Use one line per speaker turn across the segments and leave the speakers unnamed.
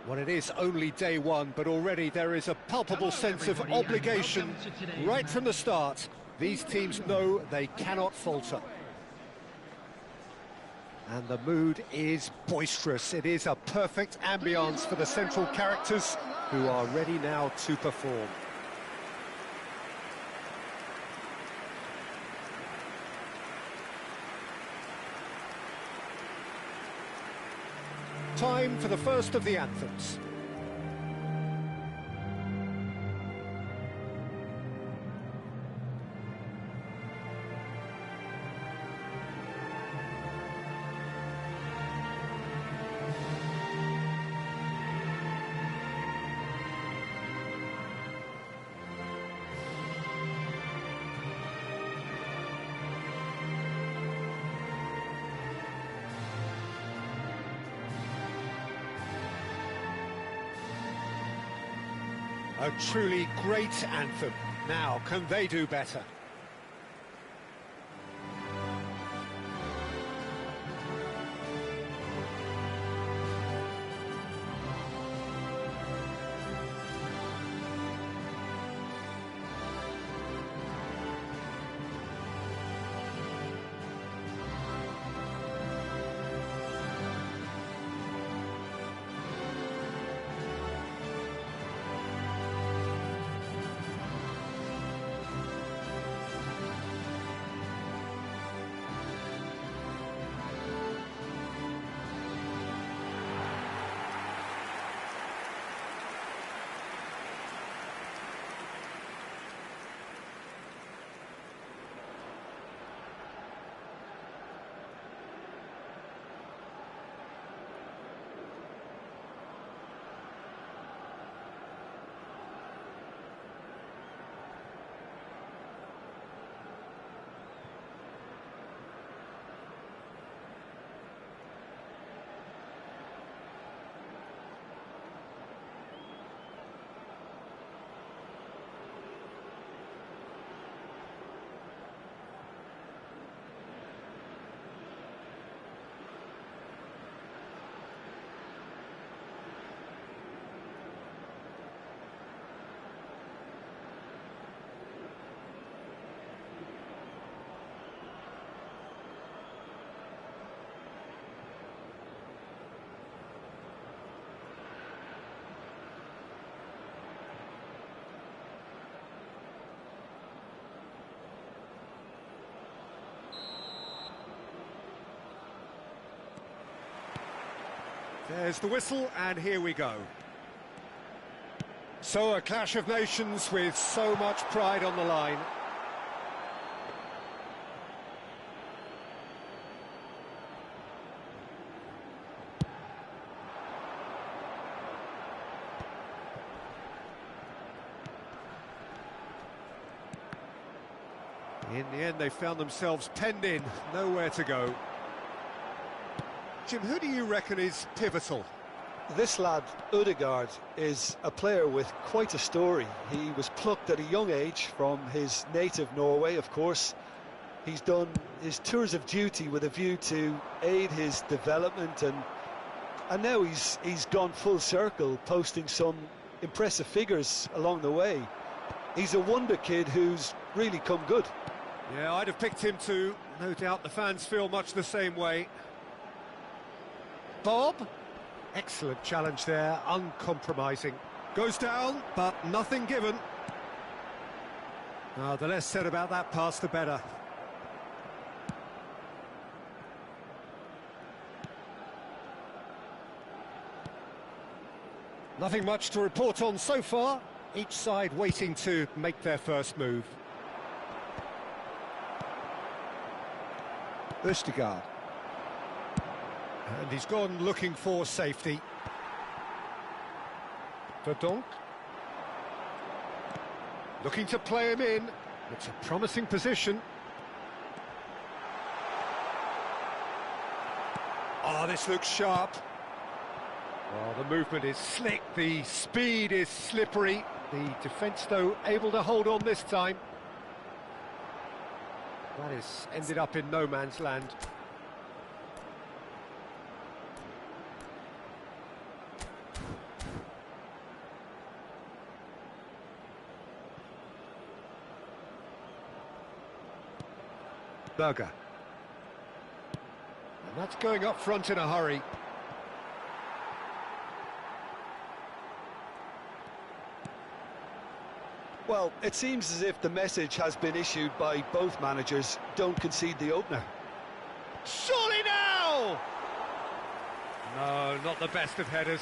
Well, it is only day one, but already there is a palpable sense of obligation right from the start. These teams know they cannot falter. And the mood is boisterous. It is a perfect ambience for the central characters who are ready now to perform. Time for the first of the anthems. A truly great anthem. Now, can they do better? There's the whistle, and here we go. So a clash of nations with so much pride on the line. In the end, they found themselves penned in, nowhere to go. Jim, who do you reckon is pivotal?
This lad, Ødegaard, is a player with quite a story. He was plucked at a young age from his native Norway, of course. He's done his tours of duty with a view to aid his development, and now he's gone full circle, posting some impressive figures along the way. He's a wonder kid who's really come good.
Yeah, I'd have picked him too. No doubt the fans feel much the same way. Bob, excellent challenge there, uncompromising. Goes down, but nothing given. The less said about that pass, the better. Nothing much to report on so far. Each side waiting to make their first move. Ødegaard. And he's gone looking for safety. Verdonk. Looking to play him in. It's a promising position. Oh, this looks sharp. Oh, the movement is slick, the speed is slippery. The defence, though, able to hold on this time. That has ended up in no man's land. Berger. And that's going up front in a hurry.
Well, it seems as if the message has been issued by both managers: don't concede the opener.
Surely now! No, not the best of headers.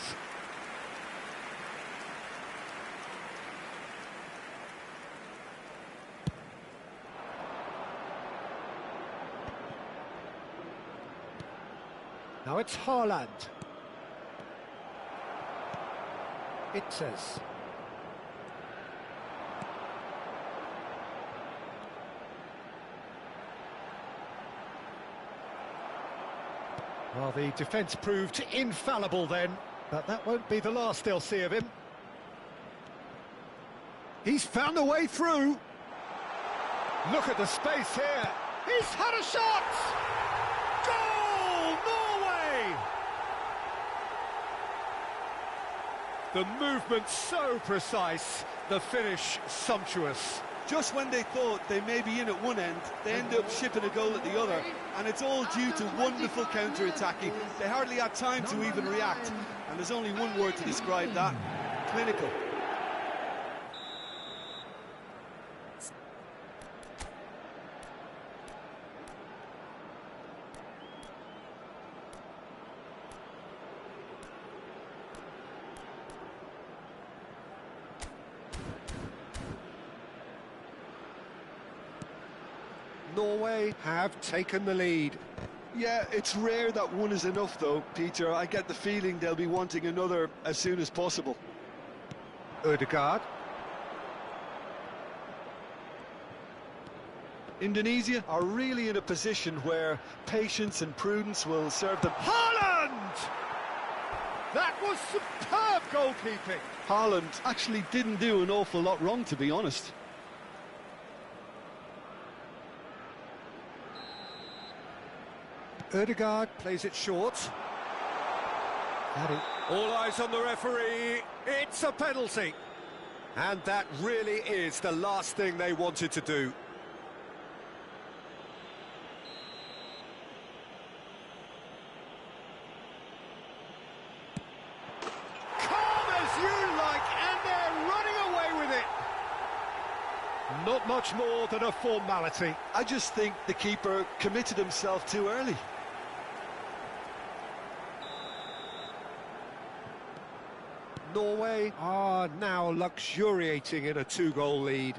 Now it's Haaland. It says. Well, the defence proved infallible then, but that won't be the last they'll see of him. He's found a way through. Look at the space here. He's had a shot! Goal, Norway! The movement so precise, the finish sumptuous.
Just when they thought they may be in at one end, they end up shipping a goal at the other, and it's all due to wonderful counter-attacking. They hardly had time to even react, and there's only one word to describe that: clinical.
Norway have taken the lead.
Yeah, it's rare that one is enough though, Peter. I get the feeling they'll be wanting another as soon as possible.
Ødegaard.
Indonesia are really in a position where patience and prudence will serve them.
Haaland! That was superb goalkeeping.
Haaland actually didn't do an awful lot wrong, to be honest.
Ødegaard plays it short. All eyes on the referee. It's a penalty. And that really is the last thing they wanted to do. Calm as you like, and they're running away with it. Not much more than a formality.
I just think the keeper committed himself too early.
Norway are now luxuriating in a two-goal lead.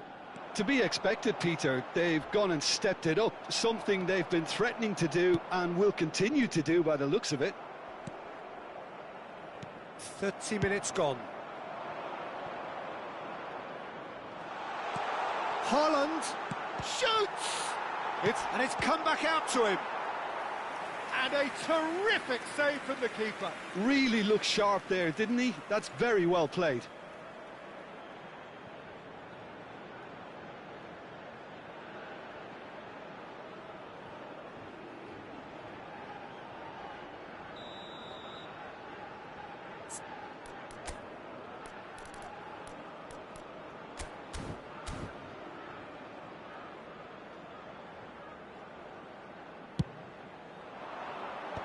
To be expected, Peter. They've gone and stepped it up, something they've been threatening to do and will continue to do by the looks of it.
30 minutes gone. Haaland shoots! And it's come back out to him. And a terrific save from the keeper.
Really looked sharp there, didn't he? That's very well played.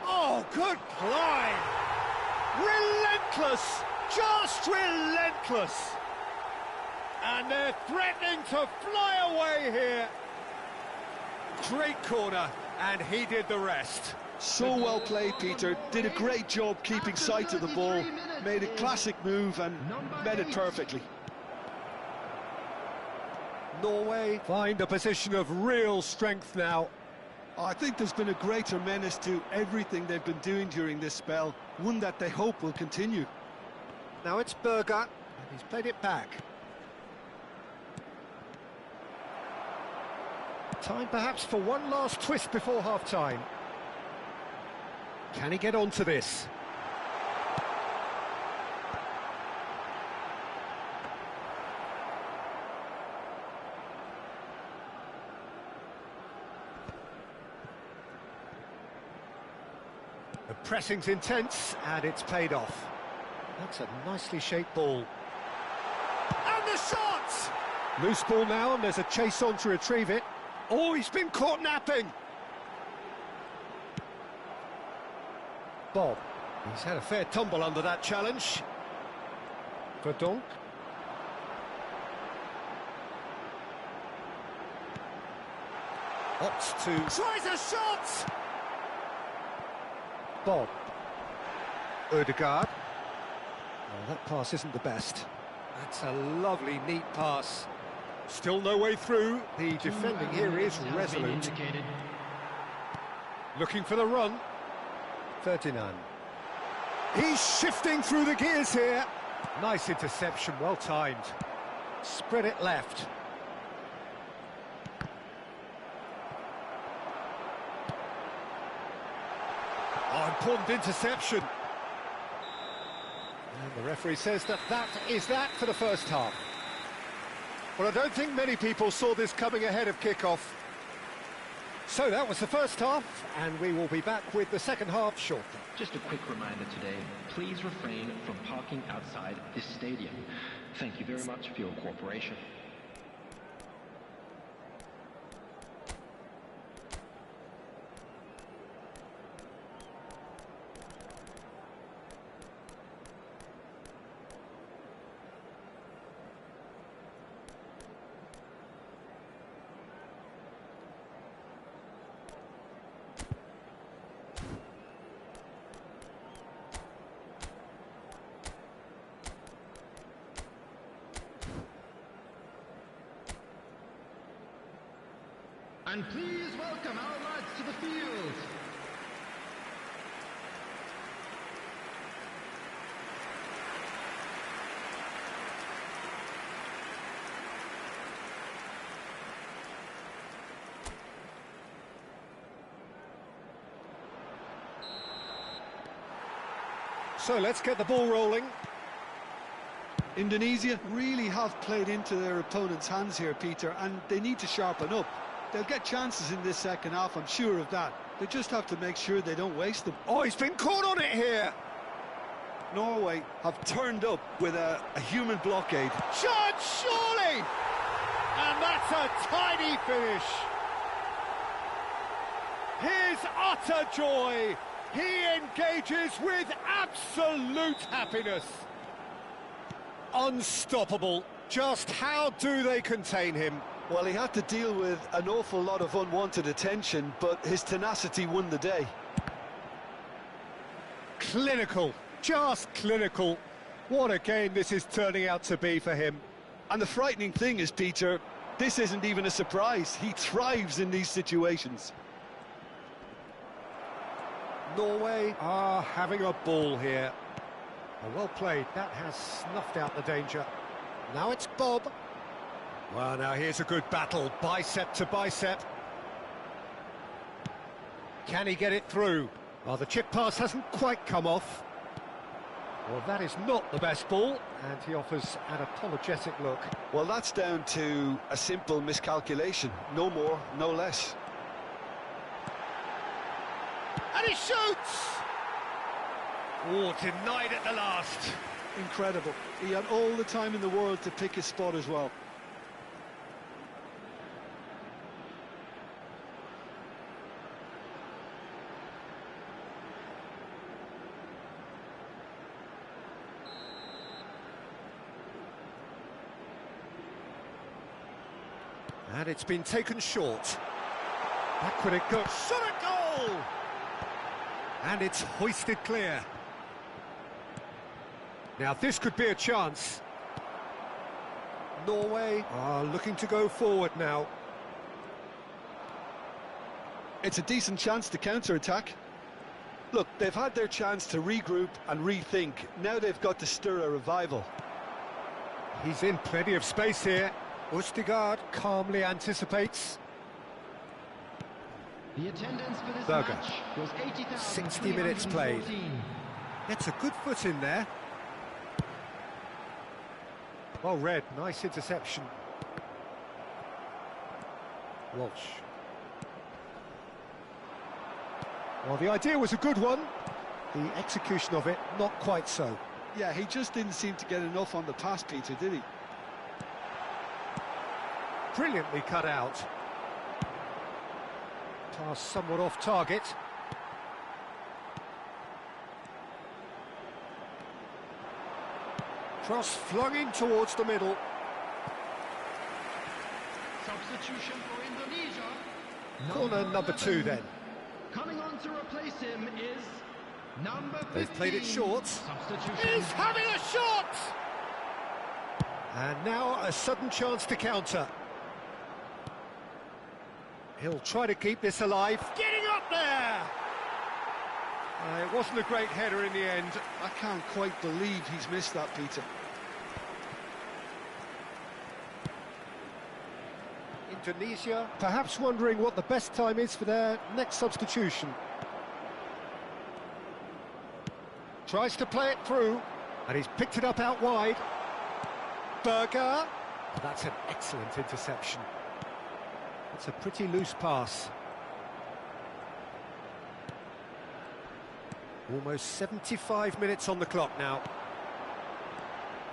Oh, good climb! Relentless! Just relentless! And they're threatening to fly away here. Great corner, and he did the rest.
So well played, Peter. Did a great job keeping sight of the ball. Made a classic move and met it perfectly.
Norway find a position of real strength now.
I think there's been a greater menace to everything they've been doing during this spell, one that they hope will continue.
Now it's Berger, and he's played it back. Time perhaps for one last twist before half-time. Can he get onto this? The pressing's intense, and it's paid off. That's a nicely shaped ball. And the shot! Loose ball now, and there's a chase on to retrieve it. Oh, he's been caught napping. Bob. He's had a fair tumble under that challenge. Verdonk. Opts to... Tries a shot! Bob. Odegaard. Well, that pass isn't the best. That's a lovely, neat pass. Still no way through. The defending here is resolute. Looking for the run. Ferdinand. He's shifting through the gears here. Nice interception, well timed. Spread it left. Oh, important interception. And the referee says that is that for the first half. Well, I don't think many people saw this coming ahead of kick-off. So that was the first half, and we will be back with the second half shortly.
Just a quick reminder today, please refrain from parking outside this stadium. Thank you very much for your cooperation.
And please welcome our lads to the field.
So let's get the ball rolling.
Indonesia really have played into their opponent's hands here, Peter, and they need to sharpen up. They'll get chances in this second half, I'm sure of that. They just have to make sure they don't waste them.
Oh, he's been caught on it here.
Norway have turned up with a human blockade.
Shot, surely! And that's a tidy finish. His utter joy. He engages with absolute happiness. Unstoppable. Just how do they contain him?
Well, he had to deal with an awful lot of unwanted attention, but his tenacity won the day.
Clinical, just clinical. What a game this is turning out to be for him.
And the frightening thing is, Peter, this isn't even a surprise. He thrives in these situations.
Norway are having a ball here. Well played, that has snuffed out the danger. Now it's Bob. Well, now here's a good battle, bicep to bicep. Can he get it through? Well, the chip pass hasn't quite come off. Well, that is not the best ball, and he offers an apologetic look.
Well, that's down to a simple miscalculation. No more, no less.
And he shoots! Oh, denied at the last.
Incredible. He had all the time in the world to pick his spot as well.
And it's been taken short. Backward it goes. Shot a goal! And it's hoisted clear. Now this could be a chance. Norway are looking to go forward now.
It's a decent chance to counter-attack. Look, they've had their chance to regroup and rethink. Now they've got to stir a revival.
He's in plenty of space here. Odegaard calmly anticipates.
The attendance for this
Berger.
match was
60 minutes played.
80,314.
Gets a good foot in there. Well read, nice interception. Walsh. Well, the idea was a good one. The execution of it, not quite so.
Yeah, he just didn't seem to get enough on the pass, Peter, did he?
Brilliantly cut out. Pass somewhat off target. Cross flung in towards the middle.
Substitution for Indonesia.
Corner number 2 then.
Coming on to replace him is number 15.
They've played it short.
Substitution.
He's having a shot! And now a sudden chance to counter. He'll try to keep this alive. Getting up there! It wasn't a great header in the end.
I can't quite believe he's missed that, Peter.
Indonesia perhaps wondering what the best time is for their next substitution. Tries to play it through, and he's picked it up out wide. Berger. That's an excellent interception. It's a pretty loose pass. Almost 75 minutes on the clock now.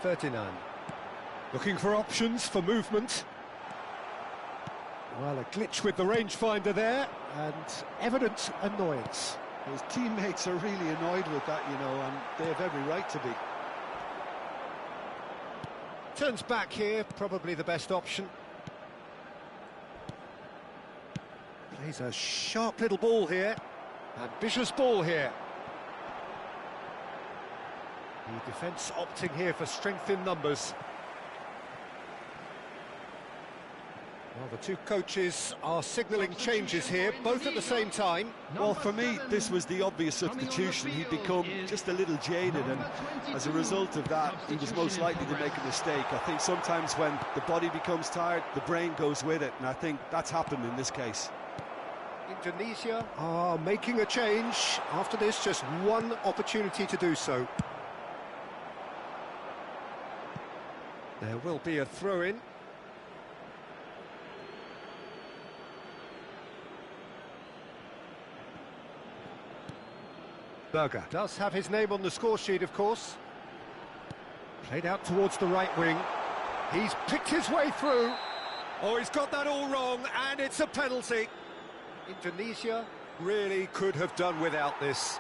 Ferdinand. Looking for options for movement. Well, a glitch with the rangefinder there, and evident annoyance.
His teammates are really annoyed with that, you know, and they have every right to be.
Turns back here, probably the best option. Plays a sharp little ball here. Ambitious ball here. The defence opting here for strength in numbers. Well, the two coaches are signalling changes here, both at the same time.
Well, for me, this was the obvious substitution. He'd become just a little jaded, and as a result of that, he was most likely to make a mistake. I think sometimes when the body becomes tired, the brain goes with it, and I think that's happened in this case.
Indonesia are making a change. After this, just one opportunity to do so. There will be a throw-in. Berger does have his name on the score sheet, of course. Played out towards the right wing. He's picked his way through. Oh, he's got that all wrong, and it's a penalty. Indonesia really could have done without this.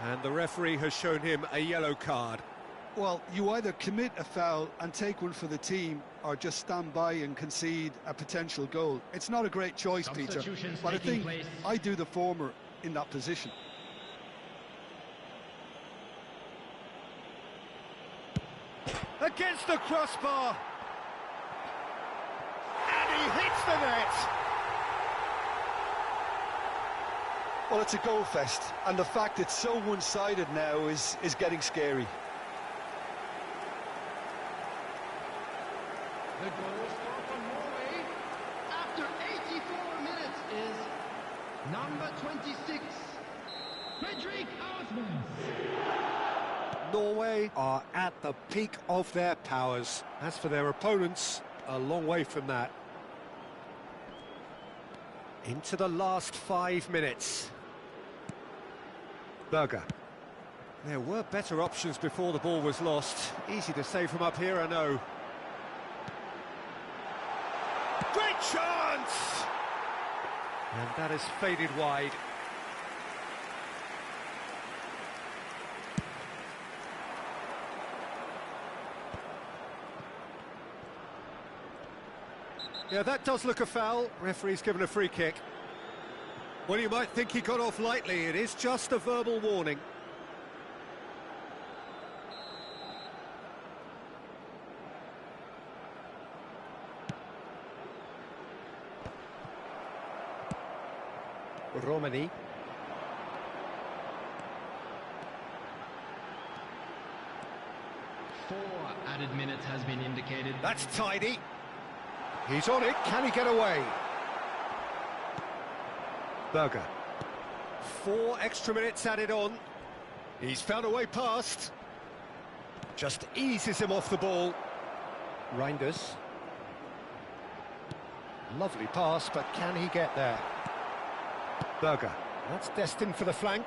And the referee has shown him a yellow card.
Well, you either commit a foul and take one for the team, or just stand by and concede a potential goal. It's not a great choice, Peter, but I think I do the former in that position.
Against the crossbar. And he hits the net.
Well, it's a goal fest, and the fact it's so one-sided now is getting scary.
The goal scorer for Norway after 84 minutes is number 26, Fredrik Ausmus.
Norway are at the peak of their powers. As for their opponents, a long way from that. Into the last 5 minutes. Berger. There were better options before the ball was lost. Easy to say from up here, I know. Great chance! And that has faded wide. Yeah, that does look a foul. Referee's given a free kick. Well, you might think he got off lightly. It is just a verbal warning. Romani.
Four added minutes has been indicated.
That's tidy. He's on it. Can he get away? Berger. 4 extra minutes added on. He's found a way past. Just eases him off the ball. Reinders. Lovely pass, but can he get there? Berger. That's destined for the flank.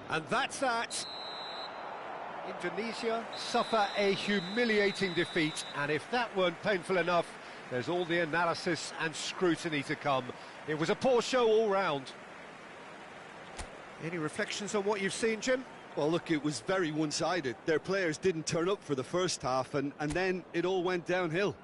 And that's that. Indonesia suffer a humiliating defeat, and if that weren't painful enough, there's all the analysis and scrutiny to come. It was a poor show all round. Any reflections on what you've seen, Jim?
Well, look, it was very one-sided. Their players didn't turn up for the first half, and then it all went downhill.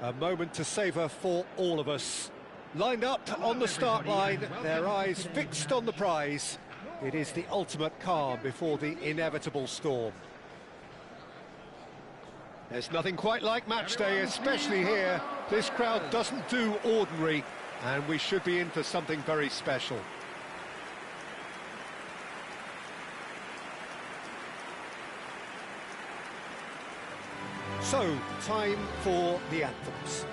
A moment to savour for all of us. Lined up on the start line, their eyes fixed on the prize. It is the ultimate calm before the inevitable storm. There's nothing quite like match day, especially here. This crowd doesn't do ordinary, and we should be in for something very special. So, time for the anthems.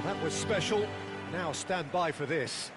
That was special, Now stand by for this.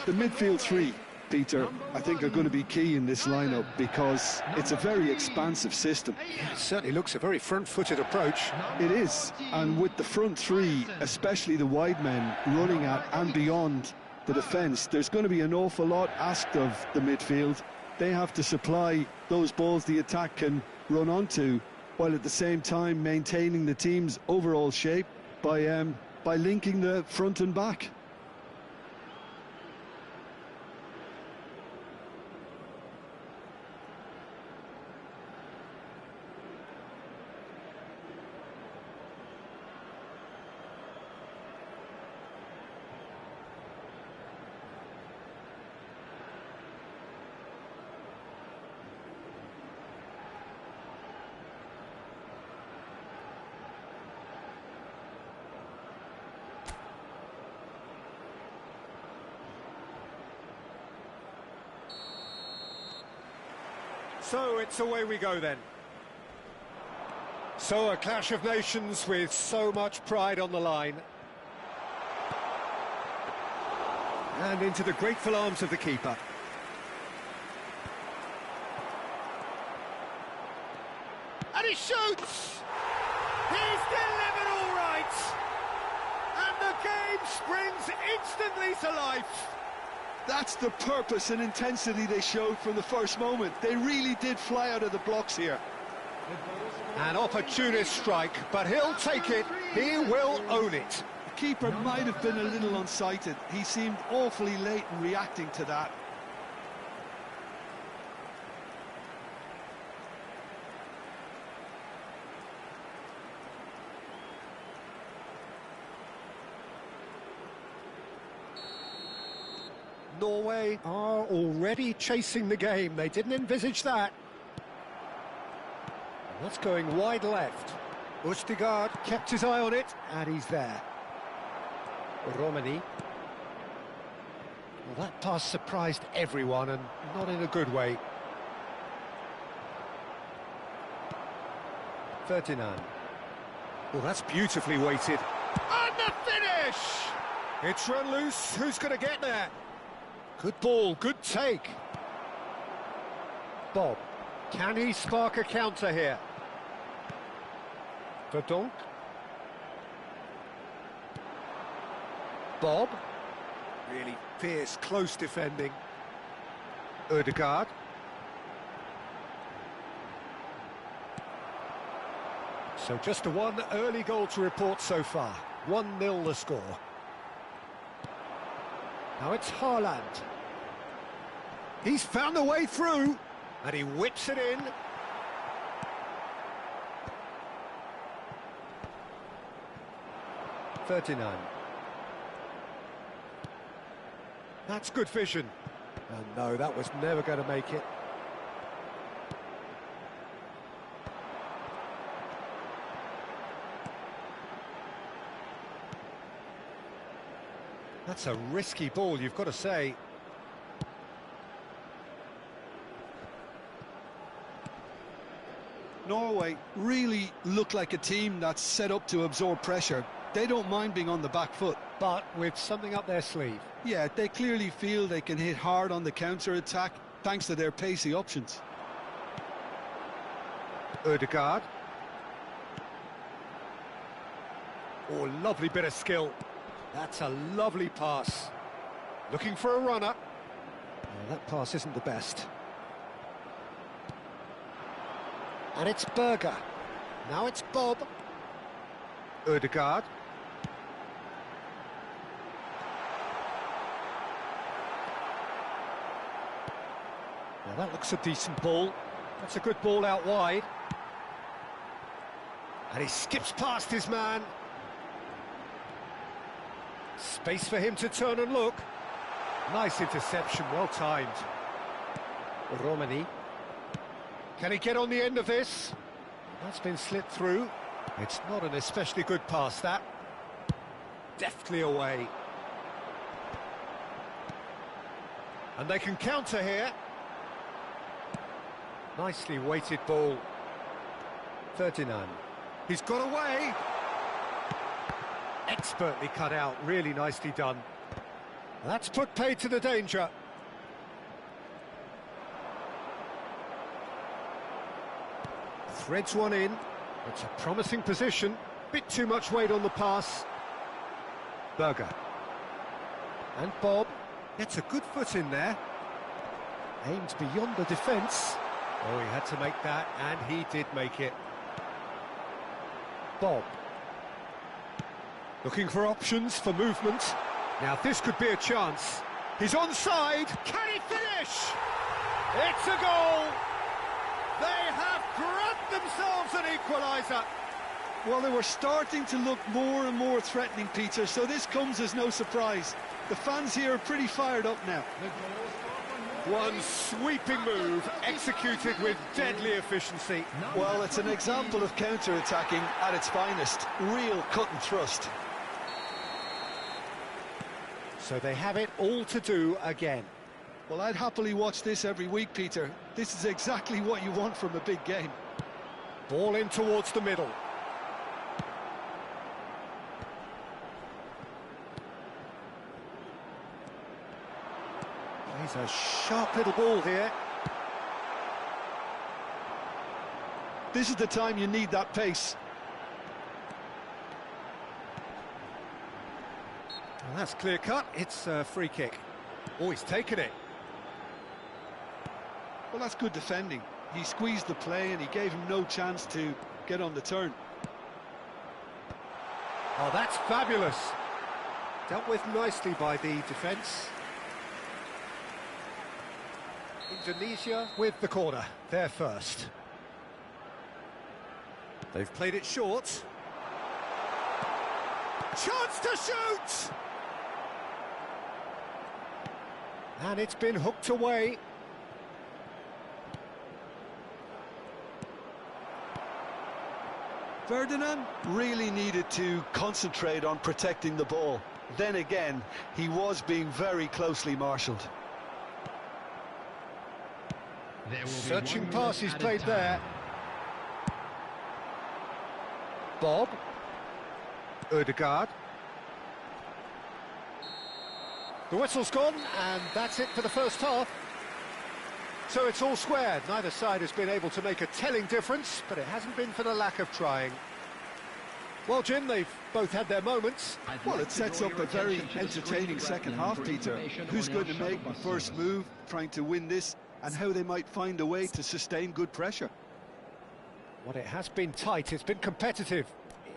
The midfield three, Peter, I think are going to be key in this lineup because it's a very expansive system.
Yeah, it certainly looks a very front-footed approach.
It is, and with the front three, especially the wide men running at and beyond the defence, there's going to be an awful lot asked of the midfield. They have to supply those balls the attack can run onto, while at the same time maintaining the team's overall shape by linking the front and back.
So it's away we go then. So a clash of nations with so much pride on the line. And into the grateful arms of the keeper. And he shoots! He's delivered all right! And the game springs instantly to life.
That's the purpose and intensity they showed from the first moment. They really did fly out of the blocks here.
An opportunist strike, but he'll take it. He will own it.
The keeper might have been a little unsighted. He seemed awfully late in reacting to that.
Norway are already chasing the game. They didn't envisage that. That's going wide left. Østigard kept his eye on it, and he's there. Romani. Well, that pass surprised everyone, and not in a good way. Ferdinand. Well, that's beautifully weighted. And the finish! It's run loose. Who's going to get there? Good ball, good take. Bob, can he spark a counter here? Verdonk. Bob. Really fierce, close defending. Ødegaard. So just a one early goal to report so far. 1-0 the score. Now it's Haaland. He's found a way through, and he whips it in. Ferdinand. That's good vision. And no, that was never going to make it. That's a risky ball, you've got to say.
Norway really look like a team that's set up to absorb pressure. They don't mind being on the back foot.
But with something up their sleeve.
Yeah, they clearly feel they can hit hard on the counter-attack thanks to their pacey options.
Ødegaard. Oh, lovely bit of skill. That's a lovely pass. Looking for a runner. Oh, that pass isn't the best. And it's Berger. Now it's Bob. Ødegaard. Now that looks a decent ball. That's a good ball out wide. And he skips past his man. Space for him to turn and look. Nice interception, well timed. Romani. Can he get on the end of this? That's been slipped through. It's not an especially good pass, that. Deftly away. And they can counter here. Nicely weighted ball. Ferdinand. He's got away. Expertly cut out, really nicely done. That's put paid to the danger. Threads one in. It's a promising position. Bit too much weight on the pass. Berger. And Bob gets a good foot in there. Aimed beyond the defence. Oh, he had to make that, and he did make it. Bob. Looking for options for movement. Now this could be a chance. He's onside. Can he finish? It's a goal. They have grabbed themselves an equaliser.
Well, they were starting to look more and more threatening, Peter, so this comes as no surprise. The fans here are pretty fired up now.
One sweeping move, executed with deadly efficiency.
Well, it's an example of counter-attacking at its finest. Real cut and thrust.
So they have it all to do again.
Well, I'd happily watch this every week, Peter. This is exactly what you want from a big game.
Ball in towards the middle. He's a sharp little ball here.
This is the time you need that pace.
Well, that's clear cut. It's a free kick. Oh, he's taken it.
Well, that's good defending. He squeezed the play and he gave him no chance to get on the turn.
Oh, that's fabulous. Dealt with nicely by the defence. Indonesia with the corner. They're first. They've played it short. Chance to shoot! And it's been hooked away.
Ferdinand really needed to concentrate on protecting the ball. Then again, he was being very closely marshalled.
Searching pass he's played there. Bob. Ødegaard. The whistle's gone, and that's it for the first half. So it's all squared. Neither side has been able to make a telling difference, but it hasn't been for the lack of trying. Well, Jim, they've both had their moments.
Well, it sets up a very entertaining second half, Peter. Who's going to make the first move, trying to win this, and how they might find a way to sustain good pressure.
Well, it has been tight, it's been competitive.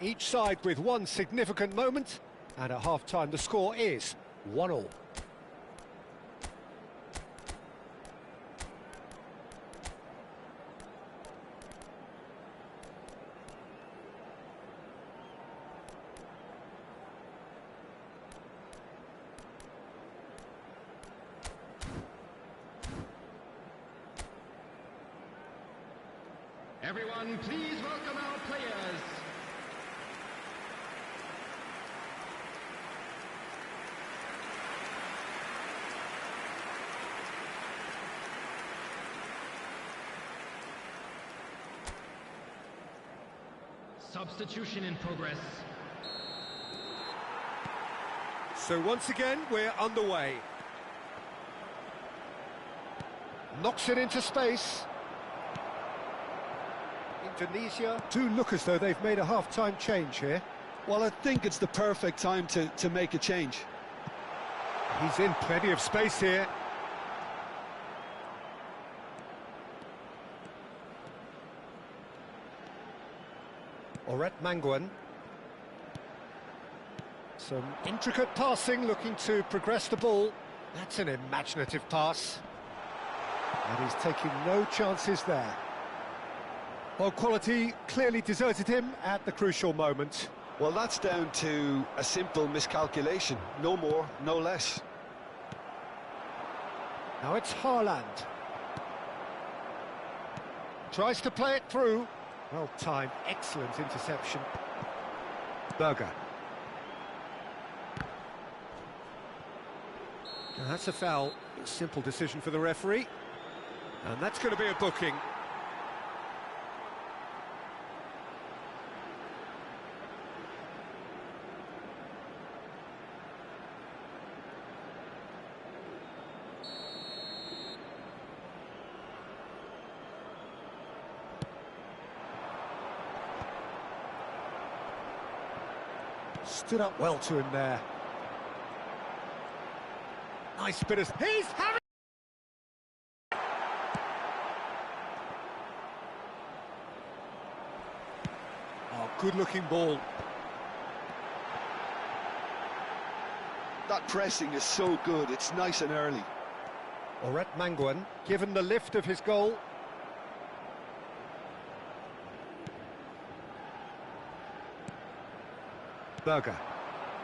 Each side with one significant moment, and at half-time the score is 1-1.
Everyone, please welcome our players. Substitution in progress.
So once again, we're underway. Knocks it into space. Indonesia do look as though they've made a half-time change here.
Well, I think it's the perfect time to make a change.
He's in plenty of space here. Oret Manguan. Some intricate passing, looking to progress the ball. That's an imaginative pass. And he's taking no chances there. Well, quality clearly deserted him at the crucial moment.
Well, that's down to a simple miscalculation. No more, no less.
Now it's Haaland. Tries to play it through. Well timed, excellent interception. Berger. Now that's a foul. Simple decision for the referee. And that's going to be a booking. Stood up well to him there. Nice bit of... He's having... Oh, good-looking ball.
That pressing is so good, it's nice and early.
Oret Manguan, given the lift of his goal. Berger.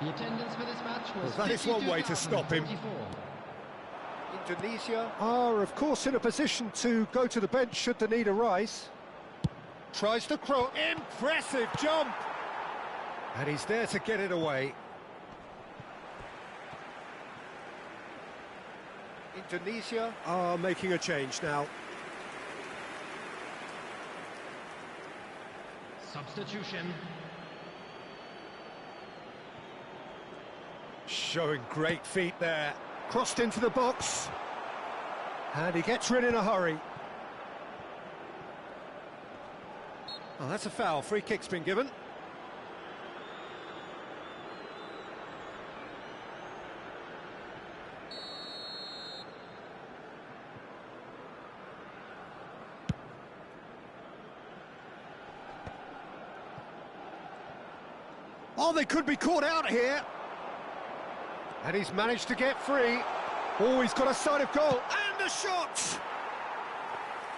The attendance for this match was
Well, that is one way to stop him.
52,044.
Indonesia are, of course, in a position to go to the bench should the need arise. Tries to cross. Impressive jump! And he's there to get it away. Indonesia are making a change now.
Substitution.
Showing great feet there. Crossed into the box. And he gets rid in a hurry. Oh, that's a foul. Free kick's been given. Oh, they could be caught out here. And he's managed to get free. Oh, he's got a sight of goal. And a shot!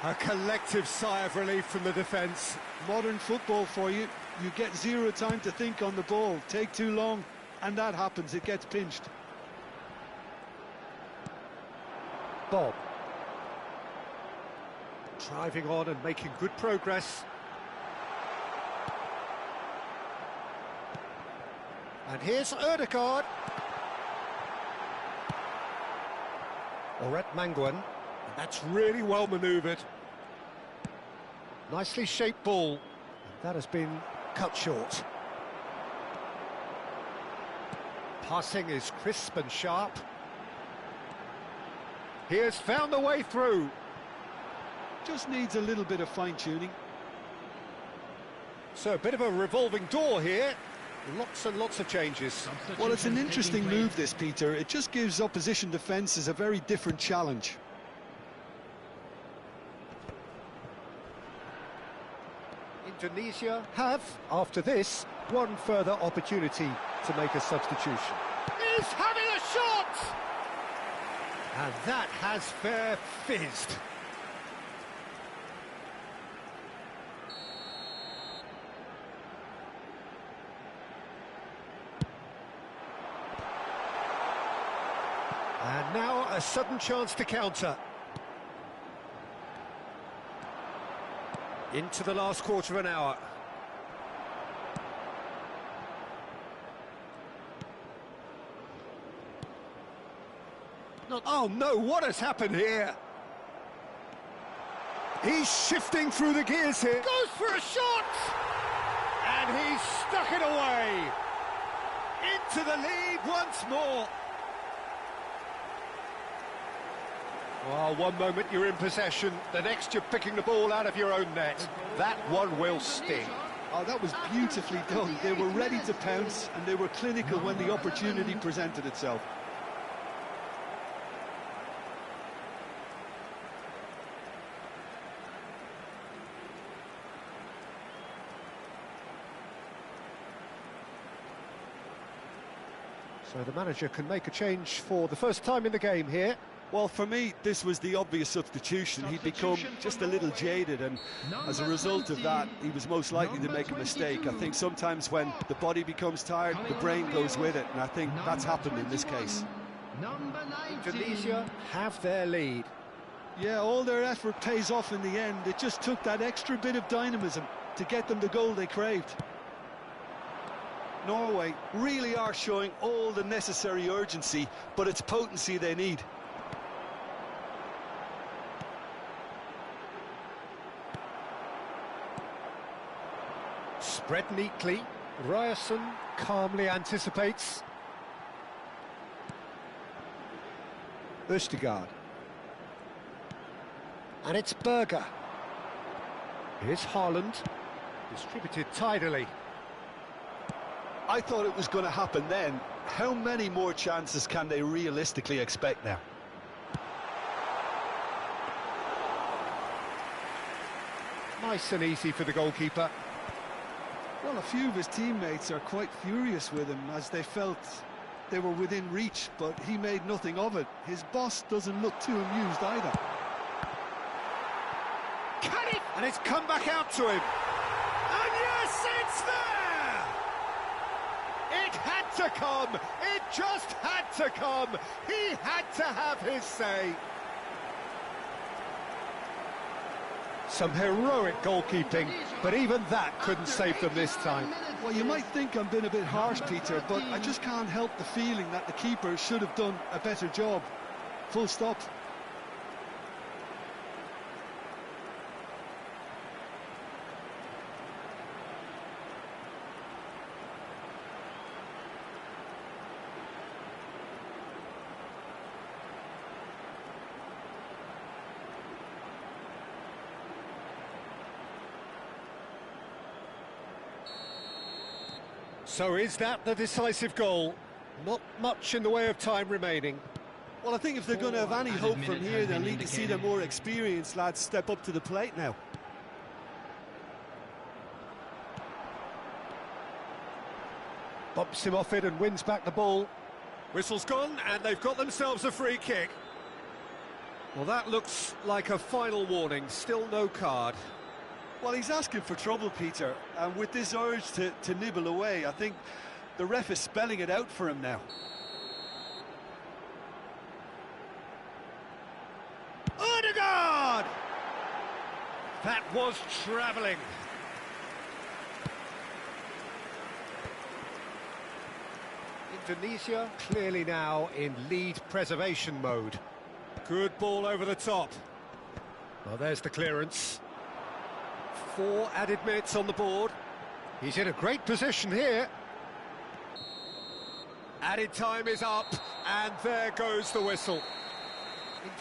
A collective sigh of relief from the defence.
Modern football for you. You get zero time to think on the ball. Take too long, and that happens. It gets pinched.
Bob. Driving on and making good progress. And here's Ødegaard. Oret Manguan. And that's really well manoeuvred. Nicely shaped ball. And that has been cut short. Passing is crisp and sharp. He has found the way through.
Just needs a little bit of fine-tuning.
So a bit of a revolving door here. Lots and lots of changes.
Well, it's an interesting move, this, Peter. It just gives opposition defences a very different challenge.
Indonesia have, after this, one further opportunity to make a substitution. He's having a shot! And that has fair fizzed. And now a sudden chance to counter. Into the last quarter of an hour. Oh no, what has happened here? He's shifting through the gears here. Goes for a shot! And he's stuck it away. Into the lead once more. Well, one moment you're in possession, the next you're picking the ball out of your own net. That one will sting.
Oh, that was beautifully done. They were ready to pounce, and they were clinical when the opportunity presented itself.
So the manager can make a change for the first time in the game here.
Well, for me, this was the obvious substitution. He'd become just a little jaded, and as a result of that, he was most likely to make a mistake. I think sometimes when the body becomes tired, the brain goes with it, and I think that's happened in this case.
Indonesia have their lead.
Yeah, all their effort pays off in the end. It just took that extra bit of dynamism to get them the goal they craved.
Norway really are showing all the necessary urgency, but it's potency they need.
Spread neatly. Ryerson calmly anticipates. Østegard. And it's Berger. Here's Haaland. Distributed tidily.
I thought it was going to happen then. How many more chances can they realistically expect now?
Nice and easy for the goalkeeper.
Well, a few of his teammates are quite furious with him as they felt they were within reach, but he made nothing of it. His boss doesn't look too amused either.
Can it? And it's come back out to him. And yes, it's there! It had to come! It just had to come! He had to have his say. Some heroic goalkeeping, but even that couldn't save them this time.
Well, you might think I'm being a bit harsh, Peter, but I just can't help the feeling that the keeper should have done a better job. Full stop.
So is that the decisive goal? Not much in the way of time remaining.
Well, I think if they're going to have any hope from here, they'll need to see their more experienced lads step up to the plate now.
Bumps him off it and wins back the ball. Whistle's gone, and they've got themselves a free kick. Well, that looks like a final warning. Still no card.
Well, he's asking for trouble, Peter, and with this urge to nibble away, I think the ref is spelling it out for him now.
Ødegaard! That was travelling. Indonesia clearly now in lead preservation mode. Good ball over the top. Well, there's the clearance. 4 added minutes on the board. He's in a great position here. Added time is up, and there goes the whistle.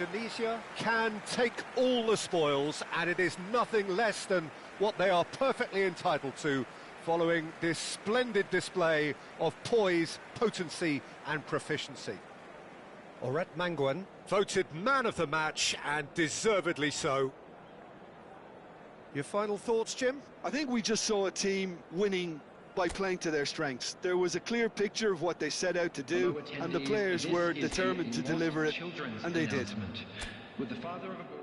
Indonesia can take all the spoils, and it is nothing less than what they are perfectly entitled to, following this splendid display of poise, potency and proficiency. Oret Mangwan voted man of the match, and deservedly so. Your final thoughts, Jim?
I think we just saw a team winning by playing to their strengths. There was a clear picture of what they set out to do, and the players were determined to deliver it, and they did.
With the father of a boy.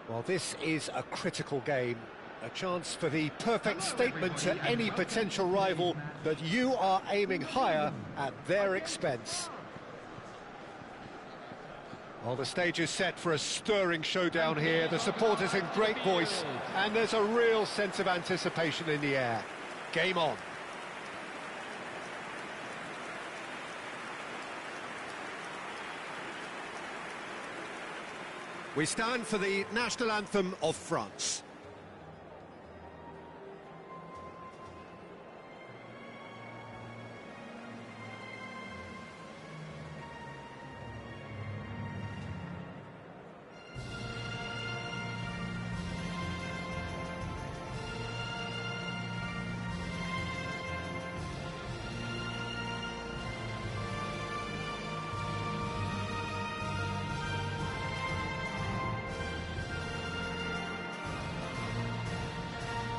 Well, this is a critical game, a chance for the perfect statement to any potential rival that you are aiming higher at their expense. Well, the stage is set for a stirring showdown here. The supporters in great voice, and there's a real sense of anticipation in the air. Game on. We stand for the national anthem of France.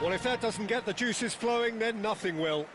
Well, if that doesn't get the juices flowing, then nothing will.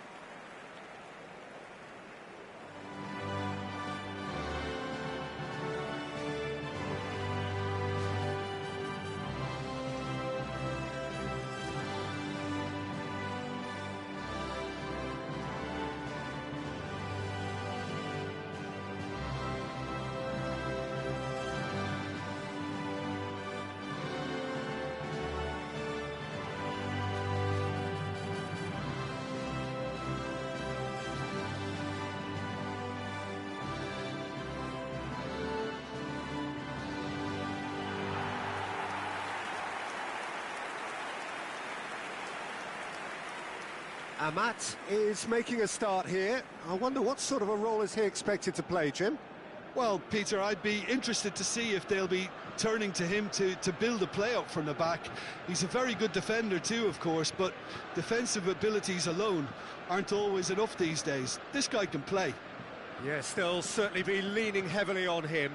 Amat is making a start here. I wonder what sort of a role is he expected to play, Jim?
Well, Peter, I'd be interested to see if they'll be turning to him to build a play up from the back. He's a very good defender too, of course, but defensive abilities alone aren't always enough these days. This guy can play.
Yes, they'll certainly be leaning heavily on him.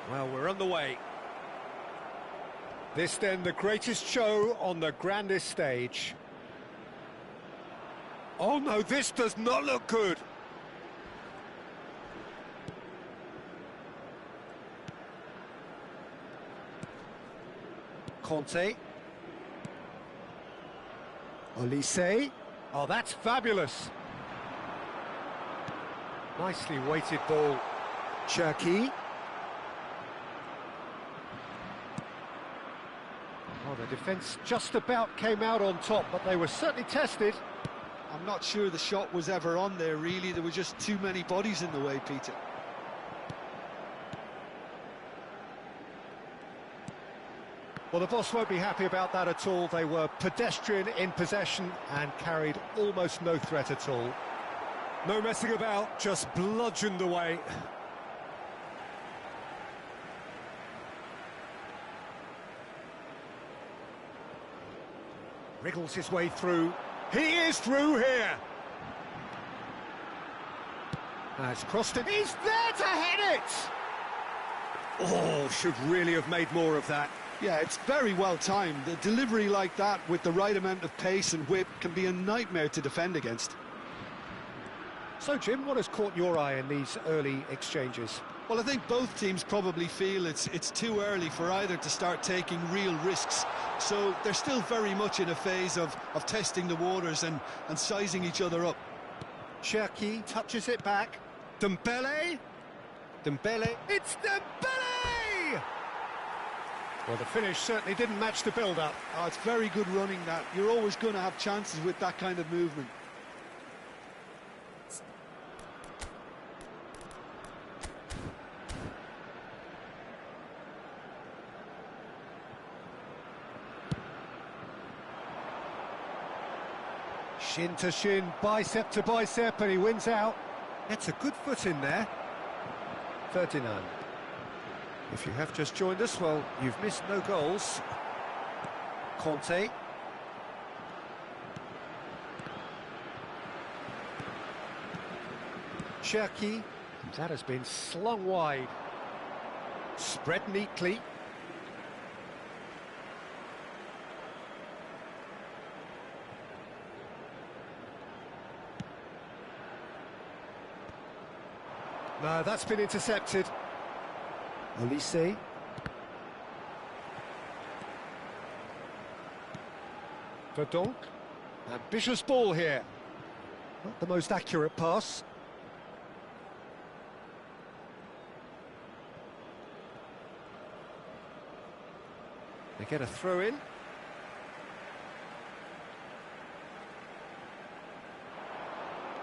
Well, we're on the way. This then the greatest show on the grandest stage. Oh no, this does not look good. Conte. Olise. Oh, that's fabulous. Nicely weighted ball. Cherki. Oh, the defence just about came out on top, but they were certainly tested.
I'm not sure the shot was ever on there, really. There were just too many bodies in the way, Peter.
Well, the boss won't be happy about that at all. They were pedestrian in possession and carried almost no threat at all. No messing about, just bludgeoned away. Wriggles his way through. He is through here. Has crossed it. He's there to head it! Oh, should really have made more of that.
Yeah, it's very well timed. The delivery like that with the right amount of pace and whip can be a nightmare to defend against.
So, Jim, what has caught your eye in these early exchanges?
Well, I think both teams probably feel it's too early for either to start taking real risks. So they're still very much in a phase of testing the waters and sizing each other up.
Cherki touches it back. Dembele. Dembele. It's Dembele! Well, the finish certainly didn't match the build-up.
Oh, it's very good running, that. You're always going to have chances with that kind of movement.
Shin to shin, bicep to bicep, and he wins out. Gets a good foot in there. 39. If you have just joined us, well, you've missed no goals. Conte. Cherki. That has been slung wide. Spread neatly. No, that's been intercepted. Olise. Verdonk. Ambitious ball here. Not the most accurate pass. They get a throw in.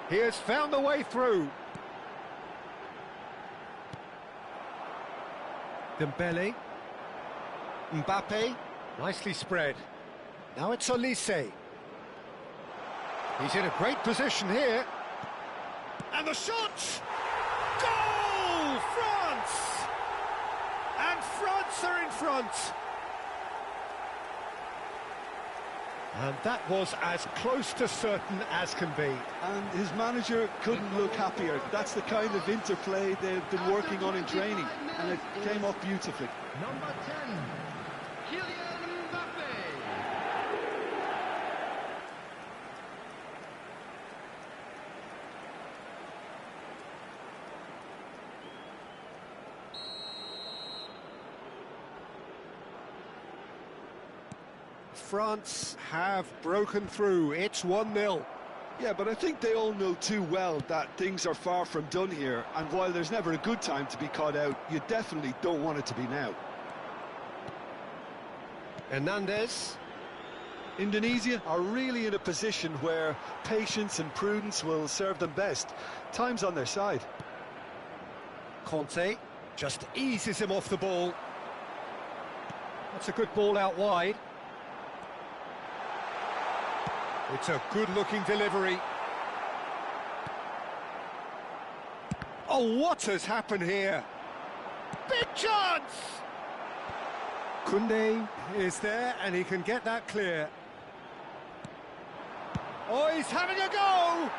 He has found the way through. Dembele. Mbappe. Nicely spread. Now it's Olise. He's in a great position here. And the shot! Goal! France! And France are in front. And that was as close to certain as can be.
And his manager couldn't look happier. That's the kind of interplay they've been working on in training, and it came off beautifully.
Number 10, Kylian Mbappe.
France have broken through. It's 1-0.
Yeah, but I think they all know too well that things are far from done here, and while there's never a good time to be caught out, you definitely don't want it to be now.
Hernandez.
Indonesia are really in a position where patience and prudence will serve them best. Time's on their side.
Conte just eases him off the ball. That's a good ball out wide. It's a good-looking delivery. Oh, what has happened here? Big chance! Koundé is there, and he can get that clear. Oh, he's having a go!